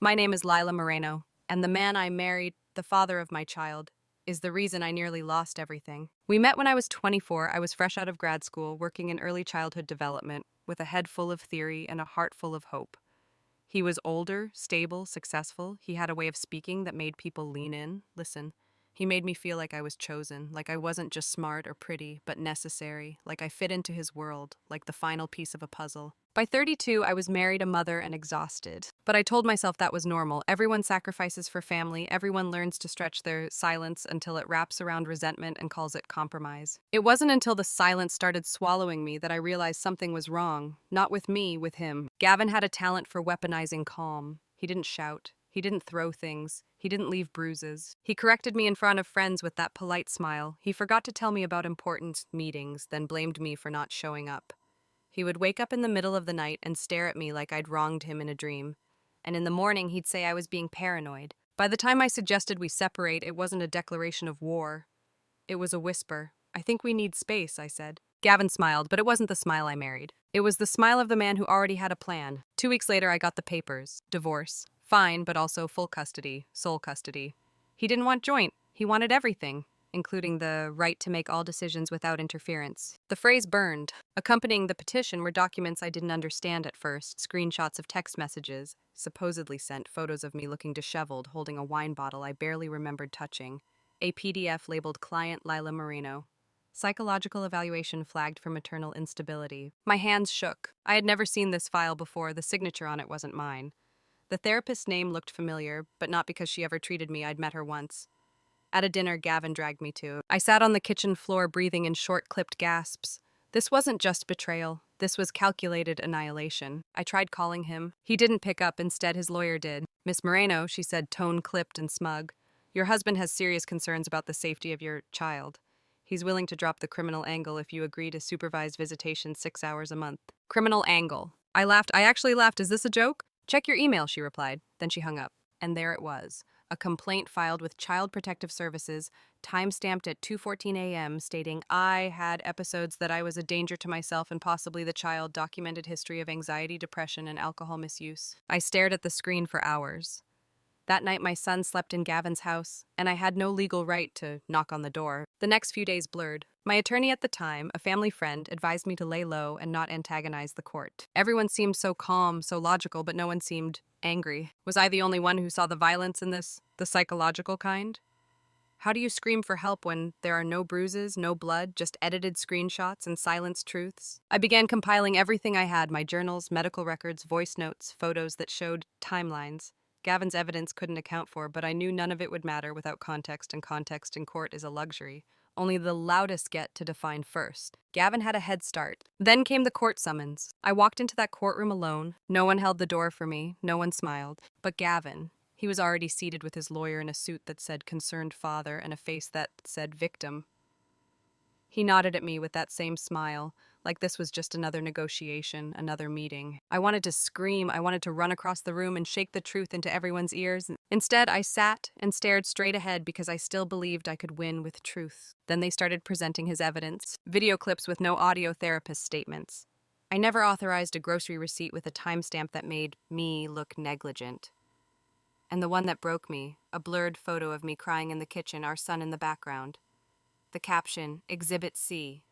My name is Lila Moreno, and the man I married, the father of my child, is the reason I nearly lost everything. We met when I was 24. I was fresh out of grad school, working in early childhood development, with a head full of theory and a heart full of hope. He was older, stable, successful. He had a way of speaking that made people lean in, listen. He made me feel like I was chosen, like I wasn't just smart or pretty, but necessary, like I fit into his world, like the final piece of a puzzle. By 32, I was married, a mother, and exhausted. But I told myself that was normal. Everyone sacrifices for family. Everyone learns to stretch their silence until it wraps around resentment and calls it compromise. It wasn't until the silence started swallowing me that I realized something was wrong. Not with me, with him. Gavin had a talent for weaponizing calm. He didn't shout. He didn't throw things. He didn't leave bruises. He corrected me in front of friends with that polite smile. He forgot to tell me about important meetings, then blamed me for not showing up. He would wake up in the middle of the night and stare at me like I'd wronged him in a dream. And in the morning, he'd say I was being paranoid. By the time I suggested we separate, it wasn't a declaration of war. It was a whisper. "I think we need space," I said. Gavin smiled, but it wasn't the smile I married. It was the smile of the man who already had a plan. 2 weeks later, I got the papers. Divorce. Fine, but also full custody, sole custody. He didn't want joint. He wanted everything, including the right to make all decisions without interference. The phrase burned. Accompanying the petition were documents I didn't understand at first, screenshots of text messages, supposedly sent, photos of me looking disheveled, holding a wine bottle I barely remembered touching, a PDF labeled Client Lila Moreno. Psychological evaluation flagged for maternal instability. My hands shook. I had never seen this file before. The signature on it wasn't mine. The therapist's name looked familiar, but not because she ever treated me. I'd met her once. At a dinner Gavin dragged me to. I sat on the kitchen floor breathing in short-clipped gasps. This wasn't just betrayal. This was calculated annihilation. I tried calling him. He didn't pick up. Instead, his lawyer did. "Miss Moreno," she said, tone-clipped and smug. "Your husband has serious concerns about the safety of your child. He's willing to drop the criminal angle if you agree to supervised visitation 6 hours a month." Criminal angle. I laughed. I actually laughed. "Is this a joke?" "Check your email," she replied. Then she hung up. And there it was. A complaint filed with Child Protective Services, time-stamped at 2:14 a.m., stating I had episodes that I was a danger to myself and possibly the child, documented history of anxiety, depression, and alcohol misuse. I stared at the screen for hours. That night, my son slept in Gavin's house, and I had no legal right to knock on the door. The next few days blurred. My attorney at the time, a family friend, advised me to lay low and not antagonize the court. Everyone seemed so calm, so logical, but no one seemed angry. Was I the only one who saw the violence in this, the psychological kind? How do you scream for help when there are no bruises, no blood, just edited screenshots and silenced truths? I began compiling everything I had, my journals, medical records, voice notes, photos that showed timelines. Gavin's evidence couldn't account for, but I knew none of it would matter without context, and context in court is a luxury. Only the loudest get to define first. Gavin had a head start. Then came the court summons. I walked into that courtroom alone. No one held the door for me. No one smiled. But Gavin. He was already seated with his lawyer in a suit that said concerned father and a face that said victim. He nodded at me with that same smile, like this was just another negotiation, another meeting. I wanted to scream. I wanted to run across the room and shake the truth into everyone's ears. Instead, I sat and stared straight ahead because I still believed I could win with truth. Then they started presenting his evidence, video clips with no audio therapist statements. I never authorized a grocery receipt with a timestamp that made me look negligent. And the one that broke me, a blurred photo of me crying in the kitchen, our son in the background. The caption, Exhibit C,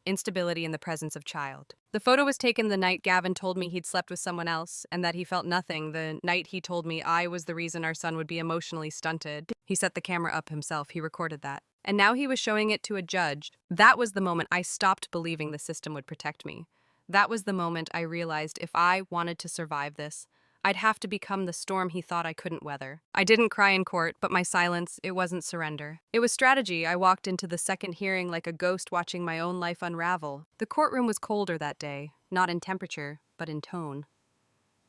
instability in the presence of child. The photo was taken the night Gavin told me he'd slept with someone else and that he felt nothing, the night he told me I was the reason our son would be emotionally stunted. He set the camera up himself. He recorded that. And now he was showing it to a judge. That was the moment I stopped believing the system would protect me. That was the moment I realized if I wanted to survive this, I'd have to become the storm he thought I couldn't weather. I didn't cry in court, but my silence, it wasn't surrender. It was strategy. I walked into the second hearing like a ghost watching my own life unravel. The courtroom was colder that day, not in temperature, but in tone.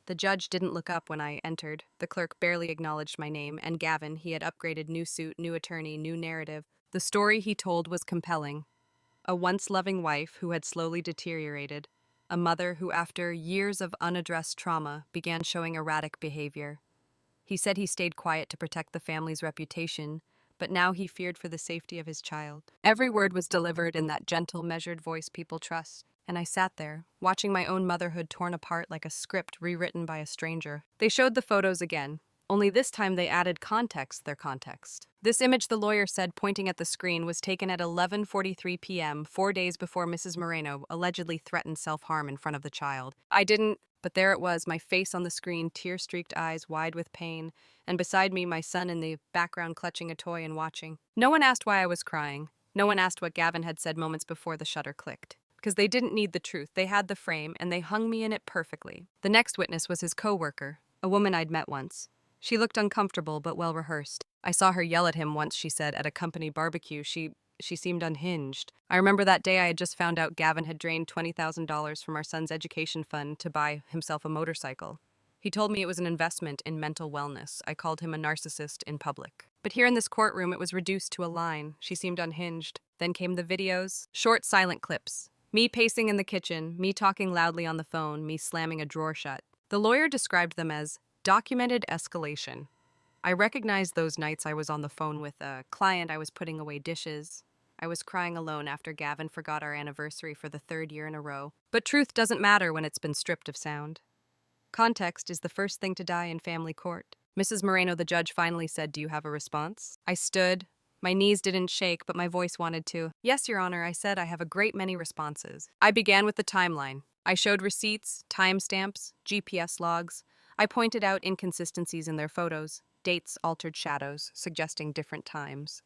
The judge didn't look up when I entered. The clerk barely acknowledged my name, and Gavin, he had upgraded, new suit, new attorney, new narrative. The story he told was compelling. A once loving wife who had slowly deteriorated. A mother who, after years of unaddressed trauma, began showing erratic behavior. He said he stayed quiet to protect the family's reputation, but now he feared for the safety of his child. Every word was delivered in that gentle, measured voice people trust, and I sat there, watching my own motherhood torn apart like a script rewritten by a stranger. They showed the photos again. only this time they added their context. This image, the lawyer said, pointing at the screen, was taken at 11:43 p.m., 4 days before Mrs. Moreno allegedly threatened self-harm in front of the child. I didn't, but there it was, my face on the screen, tear-streaked eyes wide with pain, and beside me, my son in the background clutching a toy and watching. No one asked why I was crying. No one asked what Gavin had said moments before the shutter clicked. Because they didn't need the truth. They had the frame, and they hung me in it perfectly. The next witness was his co-worker, a woman I'd met once. She looked uncomfortable but well-rehearsed. I saw her yell at him once, she said, at a company barbecue. She seemed unhinged. I remember that day I had just found out Gavin had drained $20,000 from our son's education fund to buy himself a motorcycle. He told me it was an investment in mental wellness. I called him a narcissist in public. But here in this courtroom, it was reduced to a line. She seemed unhinged. Then came the videos, short silent clips. Me pacing in the kitchen, me talking loudly on the phone, me slamming a drawer shut. The lawyer described them as documented escalation. I recognized those nights I was on the phone with a client. I was putting away dishes. I was crying alone after Gavin forgot our anniversary for the 3rd year in a row. But truth doesn't matter when it's been stripped of sound. Context is the first thing to die in family court. Mrs. Moreno, the judge, finally said, "Do you have a response?" I stood. My knees didn't shake, but my voice wanted to. "Yes, Your Honor," I said. "I have a great many responses." I began with the timeline. I showed receipts, timestamps, GPS logs. I pointed out inconsistencies in their photos, dates, altered shadows, suggesting different times.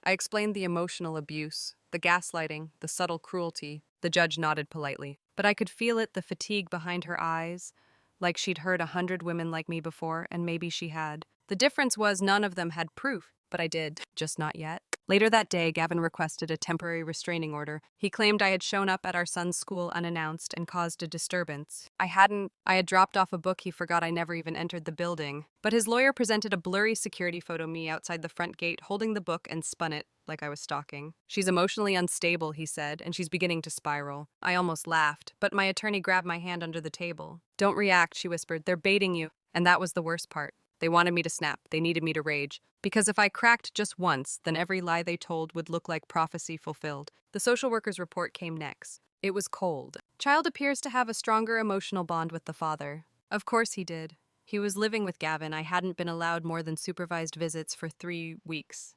I explained the emotional abuse, the gaslighting, the subtle cruelty. The judge nodded politely. But I could feel it, the fatigue behind her eyes, like she'd heard 100 women like me before, and maybe she had. The difference was none of them had proof. But I did, just not yet. Later that day, Gavin requested a temporary restraining order. He claimed I had shown up at our son's school unannounced and caused a disturbance. I had dropped off a book he forgot. I never even entered the building. But his lawyer presented a blurry security photo of me outside the front gate holding the book and spun it like I was stalking. "She's emotionally unstable," he said, "and she's beginning to spiral." I almost laughed, but my attorney grabbed my hand under the table. "Don't react," she whispered. "They're baiting you." And that was the worst part. They wanted me to snap. They needed me to rage. Because if I cracked just once, then every lie they told would look like prophecy fulfilled. The social worker's report came next. It was cold. Child appears to have a stronger emotional bond with the father. Of course he did. He was living with Gavin. I hadn't been allowed more than supervised visits for 3 weeks.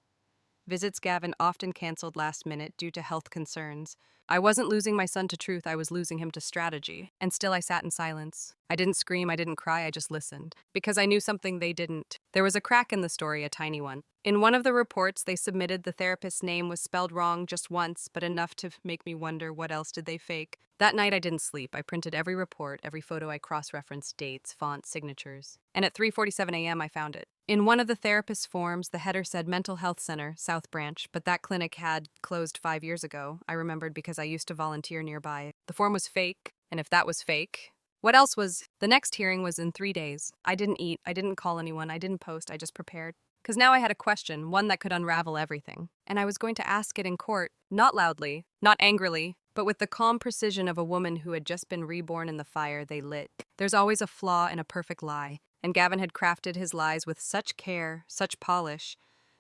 Visits Gavin often canceled last minute due to health concerns. I wasn't losing my son to truth, I was losing him to strategy. And still I sat in silence. I didn't scream, I didn't cry, I just listened. Because I knew something they didn't. There was a crack in the story, a tiny one. In one of the reports they submitted, the therapist's name was spelled wrong just once, but enough to make me wonder what else did they fake. That night I didn't sleep. I printed every report, every photo. I cross-referenced dates, fonts, signatures. And at 3:47 a.m. I found it. In one of the therapist's forms, the header said Mental Health Center, South Branch, but that clinic had closed 5 years ago. I remembered because I used to volunteer nearby. The form was fake, and if that was fake, what else was? The next hearing was in 3 days. I didn't eat, I didn't call anyone, I didn't post, I just prepared. Because now I had a question, one that could unravel everything. And I was going to ask it in court, not loudly, not angrily, but with the calm precision of a woman who had just been reborn in the fire they lit. There's always a flaw in a perfect lie, and Gavin had crafted his lies with such care, such polish,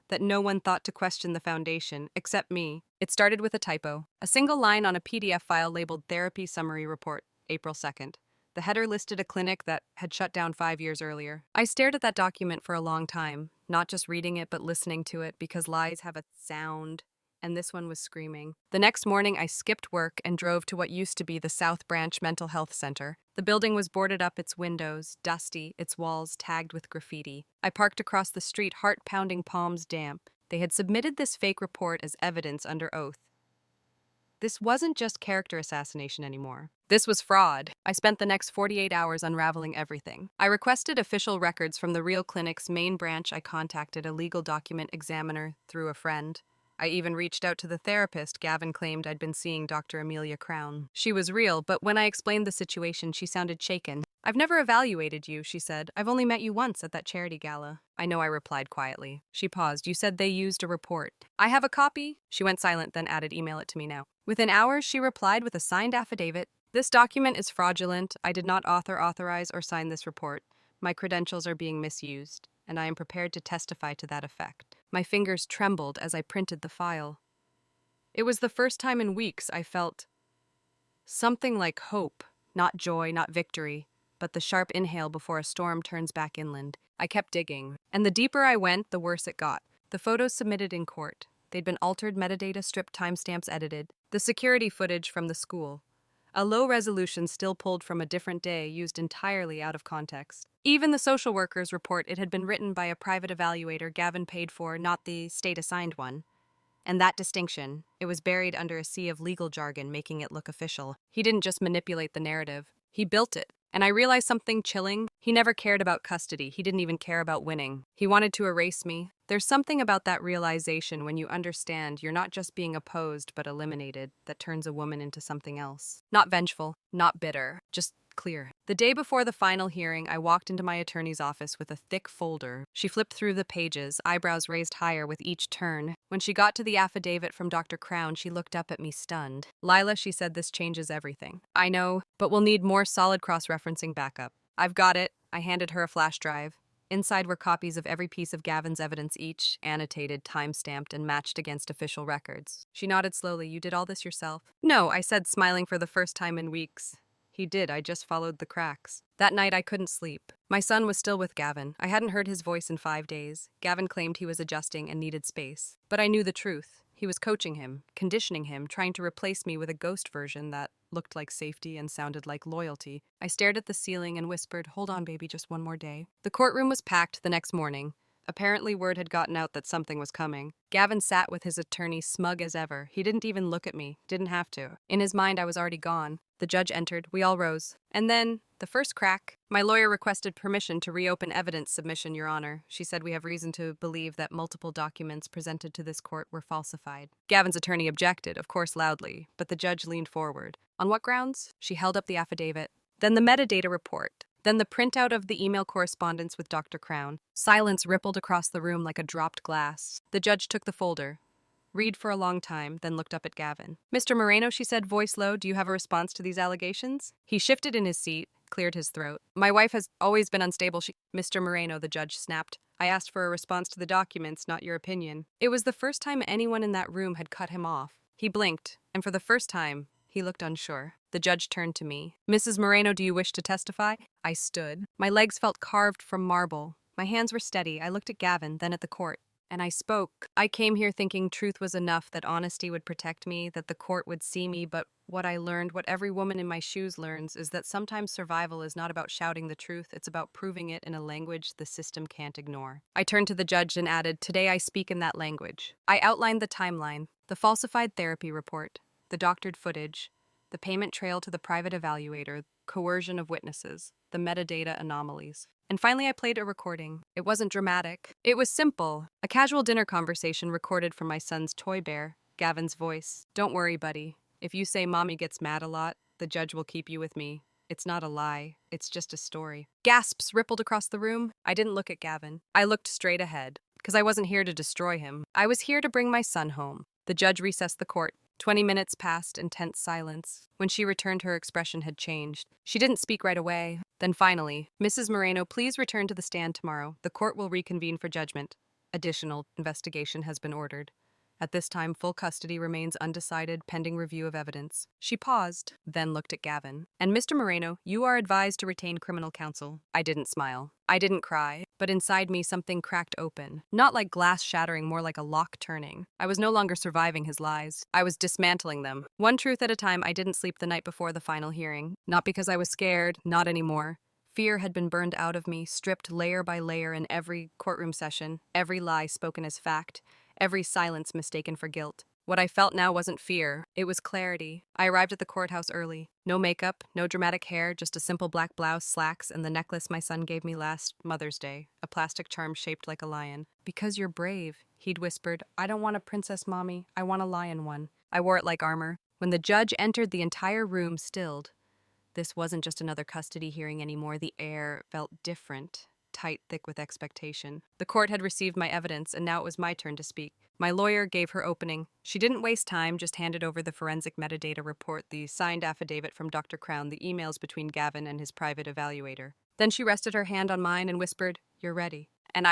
that no one thought to question the foundation, except me. It started with a typo, a single line on a PDF file labeled Therapy Summary Report, April 2nd. The header listed a clinic that had shut down 5 years earlier. I stared at that document for a long time, not just reading it, but listening to it, because lies have a sound, and this one was screaming. The next morning, I skipped work and drove to what used to be the South Branch Mental Health Center. The building was boarded up, its windows dusty, its walls tagged with graffiti. I parked across the street, heart-pounding, palms damp. They had submitted this fake report as evidence under oath. This wasn't just character assassination anymore. This was fraud. I spent the next 48 hours unraveling everything. I requested official records from the real clinic's main branch. I contacted a legal document examiner through a friend. I even reached out to the therapist Gavin claimed I'd been seeing, Dr. Amelia Crown. She was real, but when I explained the situation, she sounded shaken. "I've never evaluated you," she said. "I've only met you once at that charity gala." "I know," I replied quietly. She paused. "You said they used a report." "I have a copy." She went silent, then added, "Email it to me now." Within hours, she replied with a signed affidavit. "This document is fraudulent. I did not authorize, or sign this report. My credentials are being misused, and I am prepared to testify to that effect." My fingers trembled as I printed the file. It was the first time in weeks I felt something like hope, not joy, not victory, but the sharp inhale before a storm turns back inland. I kept digging, and the deeper I went, the worse it got. The photos submitted in court. They'd been altered, metadata stripped, timestamps edited. The security footage from the school. A low resolution still pulled from a different day, used entirely out of context. Even the social workers report it had been written by a private evaluator Gavin paid for, not the state-assigned one. And that distinction, it was buried under a sea of legal jargon, making it look official. He didn't just manipulate the narrative. He built it. And I realized something chilling. He never cared about custody. He didn't even care about winning. He wanted to erase me. There's something about that realization when you understand you're not just being opposed but eliminated that turns a woman into something else. Not vengeful, not bitter, just clear. The day before the final hearing, I walked into my attorney's office with a thick folder. She flipped through the pages, eyebrows raised higher with each turn. When she got to the affidavit from Dr. Crown, she looked up at me stunned. "Lila," she said, "this changes everything." "I know, but we'll need more solid cross-referencing backup." "I've got it." I handed her a flash drive. Inside were copies of every piece of Gavin's evidence, each annotated, time-stamped, and matched against official records. She nodded slowly. "You did all this yourself?" "No," I said, smiling for the first time in weeks. "He did, I just followed the cracks." That night I couldn't sleep. My son was still with Gavin. I hadn't heard his voice in 5 days. Gavin claimed he was adjusting and needed space. But I knew the truth. He was coaching him, conditioning him, trying to replace me with a ghost version that looked like safety and sounded like loyalty. I stared at the ceiling and whispered, "Hold on, baby, just one more day." The courtroom was packed the next morning. Apparently word had gotten out that something was coming. Gavin sat with his attorney smug as ever. He didn't even look at me. Didn't have to. In his mind, I was already gone. The judge entered. We all rose. And then, the first crack. My lawyer requested permission to reopen evidence submission, Your Honor. She said we have reason to believe that multiple documents presented to this court were falsified. Gavin's attorney objected, of course loudly, but the judge leaned forward. On what grounds? She held up the affidavit. Then the metadata report. Then the printout of the email correspondence with Dr. Crown. Silence rippled across the room like a dropped glass. The judge took the folder. Read for a long time, then looked up at Gavin. "Mr. Moreno," she said, voice low, "do you have a response to these allegations?" He shifted in his seat, cleared his throat. "My wife has always been unstable. Mr. Moreno," the judge snapped. "I asked for a response to the documents, not your opinion." It was the first time anyone in that room had cut him off. He blinked, and for the first time, he looked unsure. The judge turned to me. "Mrs. Moreno, do you wish to testify?" I stood. My legs felt carved from marble. My hands were steady. I looked at Gavin, then at the court. And I spoke. I came here thinking truth was enough, that honesty would protect me, that the court would see me, but what I learned, what every woman in my shoes learns, is that sometimes survival is not about shouting the truth, it's about proving it in a language the system can't ignore. I turned to the judge and added, "Today I speak in that language." I outlined the timeline, the falsified therapy report, the doctored footage, the payment trail to the private evaluator, coercion of witnesses, the metadata anomalies. And finally, I played a recording. It wasn't dramatic. It was simple. A casual dinner conversation recorded from my son's toy bear, Gavin's voice. "Don't worry, buddy. If you say mommy gets mad a lot, the judge will keep you with me. It's not a lie. It's just a story." Gasps rippled across the room. I didn't look at Gavin. I looked straight ahead, because I wasn't here to destroy him. I was here to bring my son home. The judge recessed the court. 20 minutes passed in tense silence. When she returned, her expression had changed. She didn't speak right away. Then finally, "Mrs. Moreno, please return to the stand tomorrow. The court will reconvene for judgment. Additional investigation has been ordered. At this time, full custody remains undecided pending review of evidence." She paused, then looked at Gavin. "And Mr. Moreno, you are advised to retain criminal counsel." I didn't smile. I didn't cry, but inside me something cracked open. Not like glass shattering, more like a lock turning. I was no longer surviving his lies. I was dismantling them. One truth at a time. I didn't sleep the night before the final hearing. Not because I was scared, not anymore. Fear had been burned out of me, stripped layer by layer in every courtroom session, every lie spoken as fact, every silence mistaken for guilt. What I felt now wasn't fear, it was clarity. I arrived at the courthouse early. No makeup, no dramatic hair, just a simple black blouse, slacks, and the necklace my son gave me last Mother's Day, a plastic charm shaped like a lion. "Because you're brave," he'd whispered. "I don't want a princess, Mommy. I want a lion one." I wore it like armor. When the judge entered, the entire room stilled. This wasn't just another custody hearing anymore. The air felt different. Tight, thick with expectation. The court had received my evidence, and now it was my turn to speak. My lawyer gave her opening. She didn't waste time, just handed over the forensic metadata report, the signed affidavit from Dr. Crown, the emails between Gavin and his private evaluator. Then she rested her hand on mine and whispered, "You're ready." And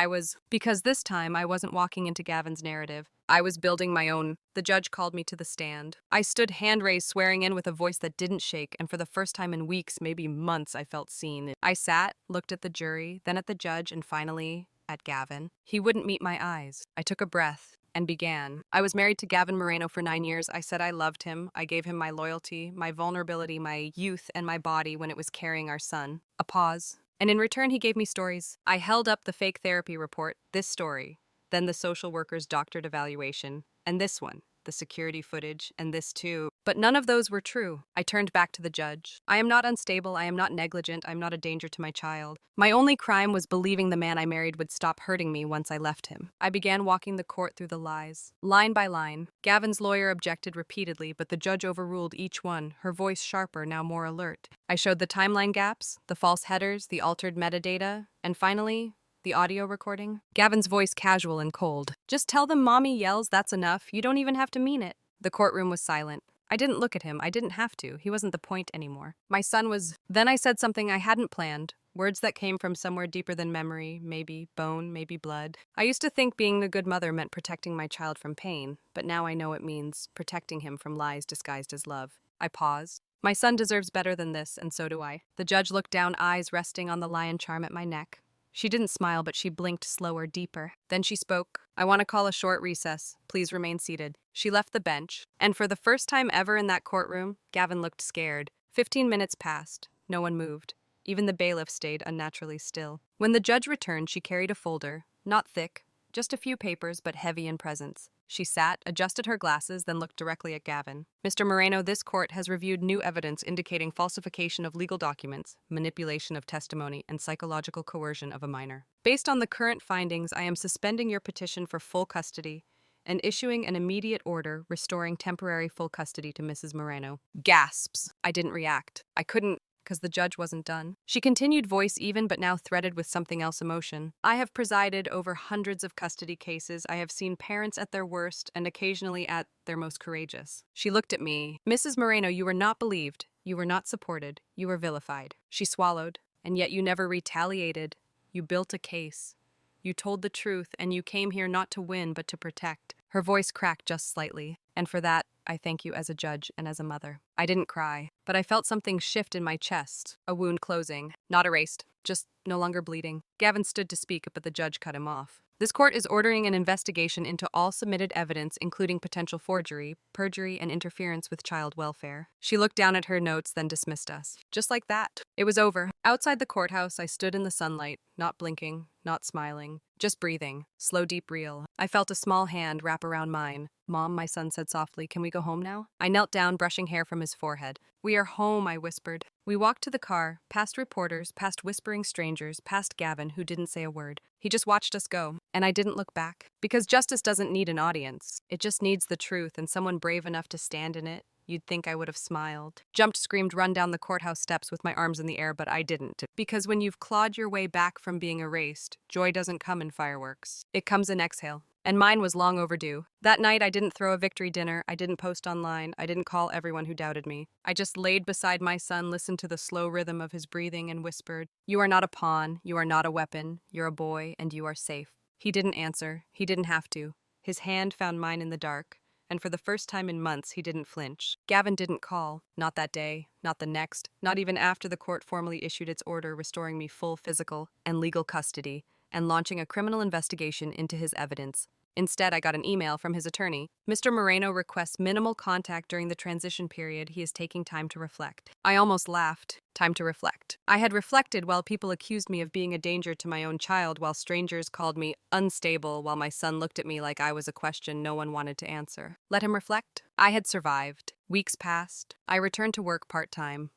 because this time I wasn't walking into Gavin's narrative. I was building my own. The judge called me to the stand. I stood hand raised, swearing in with a voice that didn't shake, and for the first time in weeks, maybe months, I felt seen. I sat, looked at the jury, then at the judge, and finally at Gavin. He wouldn't meet my eyes. I took a breath and began. I was married to Gavin Moreno for 9 years. I said I loved him. I gave him my loyalty, my vulnerability, my youth, and my body when it was carrying our son. A pause. And in return, he gave me stories. I held up the fake therapy report, this story, then the social worker's doctored evaluation, and this one, the security footage, and this too. But none of those were true. I turned back to the judge. I am not unstable. I am not negligent. I am not a danger to my child. My only crime was believing the man I married would stop hurting me once I left him. I began walking the court through the lies, line by line. Gavin's lawyer objected repeatedly, but the judge overruled each one, her voice sharper, now more alert. I showed the timeline gaps, the false headers, the altered metadata, and finally, the audio recording. Gavin's voice casual and cold. "Just tell them mommy yells, that's enough. You don't even have to mean it." The courtroom was silent. I didn't look at him. I didn't have to. He wasn't the point anymore. My son was... Then I said something I hadn't planned. Words that came from somewhere deeper than memory, maybe bone, maybe blood. I used to think being a good mother meant protecting my child from pain, but now I know it means protecting him from lies disguised as love. I paused. My son deserves better than this, and so do I. The judge looked down, eyes resting on the lion charm at my neck. She didn't smile, but she blinked slower, deeper. Then she spoke. "I want to call a short recess. Please remain seated." She left the bench, and for the first time ever in that courtroom, Gavin looked scared. 15 minutes passed. No one moved. Even the bailiff stayed unnaturally still. When the judge returned, she carried a folder, not thick, just a few papers, but heavy in presence. She sat, adjusted her glasses, then looked directly at Gavin. "Mr. Moreno, this court has reviewed new evidence indicating falsification of legal documents, manipulation of testimony, and psychological coercion of a minor. Based on the current findings, I am suspending your petition for full custody and issuing an immediate order restoring temporary full custody to Mrs. Moreno." Gasps. I didn't react. I couldn't, because the judge wasn't done. She continued, voice even but now threaded with something else, emotion. "I have presided over hundreds of custody cases. I have seen parents at their worst and occasionally at their most courageous." She looked at me. "Mrs. Moreno, you were not believed. You were not supported. You were vilified." She swallowed. "And yet you never retaliated. You built a case. You told the truth, and you came here not to win but to protect." Her voice cracked just slightly. "And for that, I thank you as a judge and as a mother." I didn't cry, but I felt something shift in my chest, a wound closing, not erased, just no longer bleeding. Gavin stood to speak, but the judge cut him off. "This court is ordering an investigation into all submitted evidence, including potential forgery, perjury, and interference with child welfare." She looked down at her notes, then dismissed us. Just like that. It was over. Outside the courthouse, I stood in the sunlight, not blinking, not smiling, just breathing, slow, deep, real. I felt a small hand wrap around mine. "Mom," my son said softly, "can we go home now?" I knelt down, brushing hair from his forehead. "We are home," I whispered. We walked to the car, past reporters, past whispering strangers, past Gavin, who didn't say a word. He just watched us go, and I didn't look back. Because justice doesn't need an audience. It just needs the truth and someone brave enough to stand in it. You'd think I would have smiled. Jumped, screamed, run down the courthouse steps with my arms in the air, but I didn't. Because when you've clawed your way back from being erased, joy doesn't come in fireworks. It comes in exhale. And mine was long overdue. That night, I didn't throw a victory dinner. I didn't post online. I didn't call everyone who doubted me. I just laid beside my son, listened to the slow rhythm of his breathing, and whispered, "You are not a pawn. You are not a weapon. You're a boy, and you are safe." He didn't answer. He didn't have to. His hand found mine in the dark. And for the first time in months, he didn't flinch. Gavin didn't call. Not that day. Not the next. Not even after the court formally issued its order restoring me full physical and legal custody and launching a criminal investigation into his evidence. Instead, I got an email from his attorney. "Mr. Moreno requests minimal contact during the transition period. He is taking time to reflect." I almost laughed. Time to reflect. I had reflected while people accused me of being a danger to my own child, while strangers called me unstable, while my son looked at me like I was a question no one wanted to answer. Let him reflect. I had survived. Weeks passed. I returned to work part-time.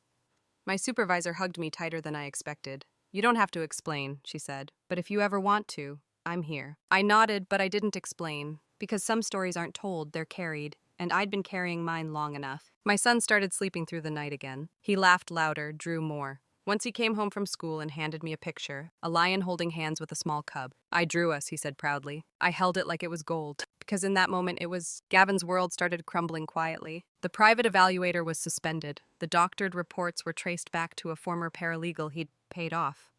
My supervisor hugged me tighter than I expected. "You don't have to explain," she said, "but if you ever want to, I'm here." I nodded, but I didn't explain, because some stories aren't told, they're carried, and I'd been carrying mine long enough. My son started sleeping through the night again. He laughed louder, drew more. Once he came home from school and handed me a picture, a lion holding hands with a small cub. "I drew us," he said proudly. I held it like it was gold, because in that moment Gavin's world started crumbling quietly. The private evaluator was suspended. The doctored reports were traced back to a former paralegal he'd paid off.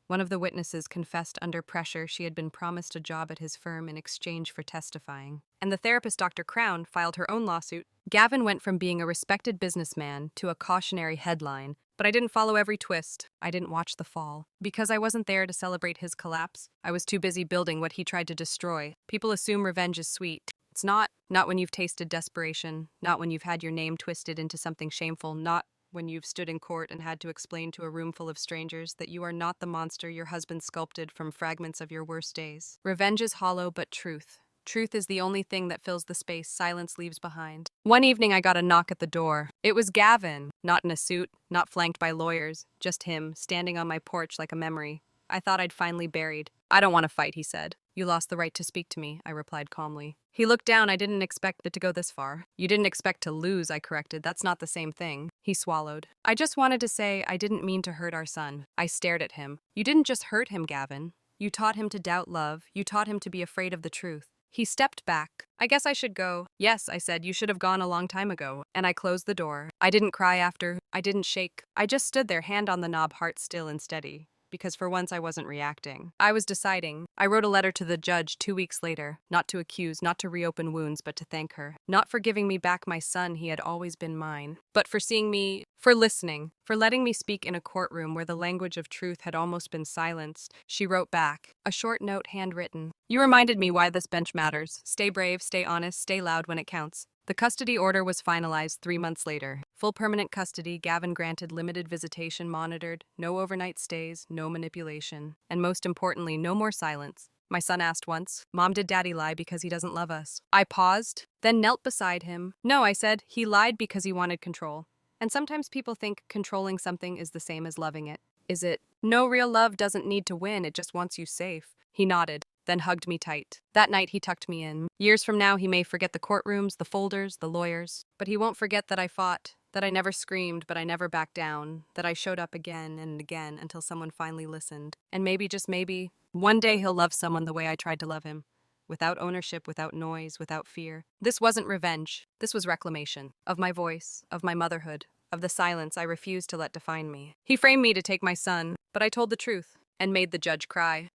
One of the witnesses confessed under pressure she had been promised a job at his firm in exchange for testifying. And the therapist, Dr. Crown, filed her own lawsuit. Gavin went from being a respected businessman to a cautionary headline, but I didn't follow every twist. I didn't watch the fall. Because I wasn't there to celebrate his collapse, I was too busy building what he tried to destroy. People assume revenge is sweet. It's not. Not when you've tasted desperation, not when you've had your name twisted into something shameful, not when you've stood in court and had to explain to a room full of strangers that you are not the monster your husband sculpted from fragments of your worst days. Revenge is hollow, but truth. Truth is the only thing that fills the space silence leaves behind. One evening I got a knock at the door. It was Gavin, not in a suit, not flanked by lawyers, just him, standing on my porch like a memory. I thought I'd finally buried. "I don't want to fight," he said. "You lost the right to speak to me," I replied calmly. He looked down. "I didn't expect it to go this far." "You didn't expect to lose," I corrected. "That's not the same thing." He swallowed. "I just wanted to say I didn't mean to hurt our son." I stared at him. "You didn't just hurt him, Gavin. You taught him to doubt love. You taught him to be afraid of the truth." He stepped back. "I guess I should go." "Yes," I said, "you should have gone a long time ago." And I closed the door. I didn't cry after. I didn't shake. I just stood there, hand on the knob, heart still and steady. Because for once I wasn't reacting. I was deciding. I wrote a letter to the judge 2 weeks later, not to accuse, not to reopen wounds, but to thank her. Not for giving me back my son, he had always been mine, but for seeing me, for listening, for letting me speak in a courtroom where the language of truth had almost been silenced. She wrote back, a short note handwritten. "You reminded me why this bench matters. Stay brave, stay honest, stay loud when it counts." The custody order was finalized 3 months later. Full permanent custody, Gavin granted, limited visitation monitored, no overnight stays, no manipulation, and most importantly, no more silence. My son asked once, "Mom, did Daddy lie because he doesn't love us?" I paused, then knelt beside him. "No," I said, "he lied because he wanted control." And sometimes people think controlling something is the same as loving it. Is it? No, real love doesn't need to win, it just wants you safe. He nodded, then hugged me tight. That night he tucked me in. Years from now he may forget the courtrooms, the folders, the lawyers, but he won't forget that I fought, that I never screamed but I never backed down, that I showed up again and again until someone finally listened. And maybe, just maybe, one day he'll love someone the way I tried to love him. Without ownership, without noise, without fear. This wasn't revenge. This was reclamation. Of my voice, of my motherhood, of the silence I refused to let define me. He framed me to take my son, but I told the truth and made the judge cry.